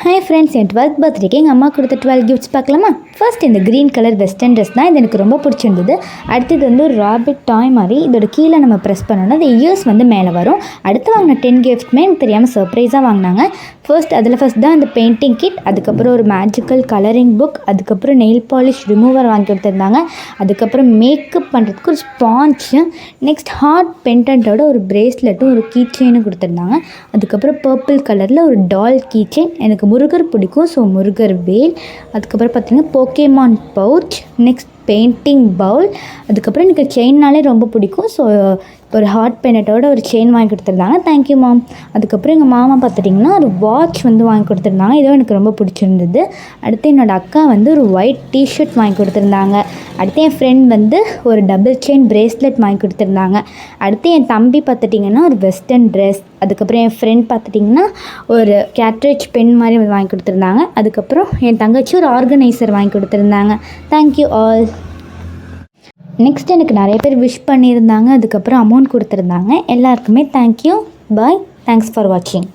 Hi friends, என் 12th பர்த்டேக்கு எங்கள் அம்மா கொடுத்த 12 கிஃப்ட்ஸ் பார்க்கலாமா? ஃபர்ஸ்ட் இந்த க்ரீன் கலர் வெஸ்டர்ன் ட்ரெஸ் தான். இது எனக்கு ரொம்ப பிடிச்சிருந்தது. அடுத்தது வந்து ஒரு ராபிட் டாய் மாதிரி இதோட கீழே நம்ம ப்ரெஸ் பண்ணோன்னா அது இயர்ஸ் வந்து மேலே வரும். அடுத்து வாங்கின 10 கிஃப்ட்மே எனக்கு தெரியாமல் சர்ப்ரைஸாக வாங்கினாங்க. ஃபர்ஸ்ட் தான் அந்த பெயிண்டிங் கிட், அதுக்கப்புறம் ஒரு மேஜிக்கல் கலரிங் புக், அதுக்கப்புறம் நெயில் பாலிஷ் ரிமூவர் வாங்கி கொடுத்துருந்தாங்க. அதுக்கப்புறம் மேக்கப் பண்ணுறதுக்கு ஒரு ஸ்பான்ச்சு, நெக்ஸ்ட் ஹார்ட் பெண்டன்ட்டோட ஒரு ப்ரேஸ்லெட்டும் ஒரு கீ செயினும் கொடுத்துருந்தாங்க. அதுக்கப்புறம் பர்பிள் கலரில் ஒரு டால் கீ செயின். எனக்கு முருகர் பிடிக்கும், ஸோ முருகர் வேல். அதுக்கப்புறம் பார்த்திங்கன்னா Pokemon pouch, next painting bowl. அதுக்கப்புறம் எனக்கு செயின்னாலே ரொம்ப பிடிக்கும், ஸோ ஒரு ஹார்ட் பெனட்டோட ஒரு செயின் வாங்கி கொடுத்துருந்தாங்க. தேங்க்யூ மாம். அதுக்கப்புறம் எங்கள் மாமா பார்த்துட்டிங்கன்னா ஒரு வாட்ச் வந்து வாங்கி கொடுத்துருந்தாங்க. இதுவும் எனக்கு ரொம்ப பிடிச்சிருந்தது. அடுத்து என்னோடய அக்கா வந்து ஒரு ஒயிட் டிஷர்ட் வாங்கி கொடுத்துருந்தாங்க. அடுத்து என் ஃப்ரெண்ட் வந்து ஒரு டபுள் செயின் ப்ரேஸ்லெட் வாங்கி கொடுத்துருந்தாங்க. அடுத்து என் தம்பி பார்த்துட்டிங்கன்னா ஒரு வெஸ்டர்ன் ட்ரெஸ். அதுக்கப்புறம் என் ஃப்ரெண்ட் பார்த்துட்டிங்கன்னா ஒரு கேட்ரேஜ் பென் மாதிரி வாங்கி கொடுத்துருந்தாங்க. அதுக்கப்புறம் என் தங்கச்சி ஒரு ஆர்கனைசர் வாங்கி கொடுத்துருந்தாங்க. Thank you all. நெக்ஸ்ட் எனக்கு நிறைய பேர் விஷ் பண்ணியிருந்தாங்க, அதுக்கப்புறம் அமௌண்ட் கொடுத்துருந்தாங்க. எல்லாருக்குமே தேங்க்யூ. பாய். தேங்க்ஸ் ஃபார் வாட்சிங்.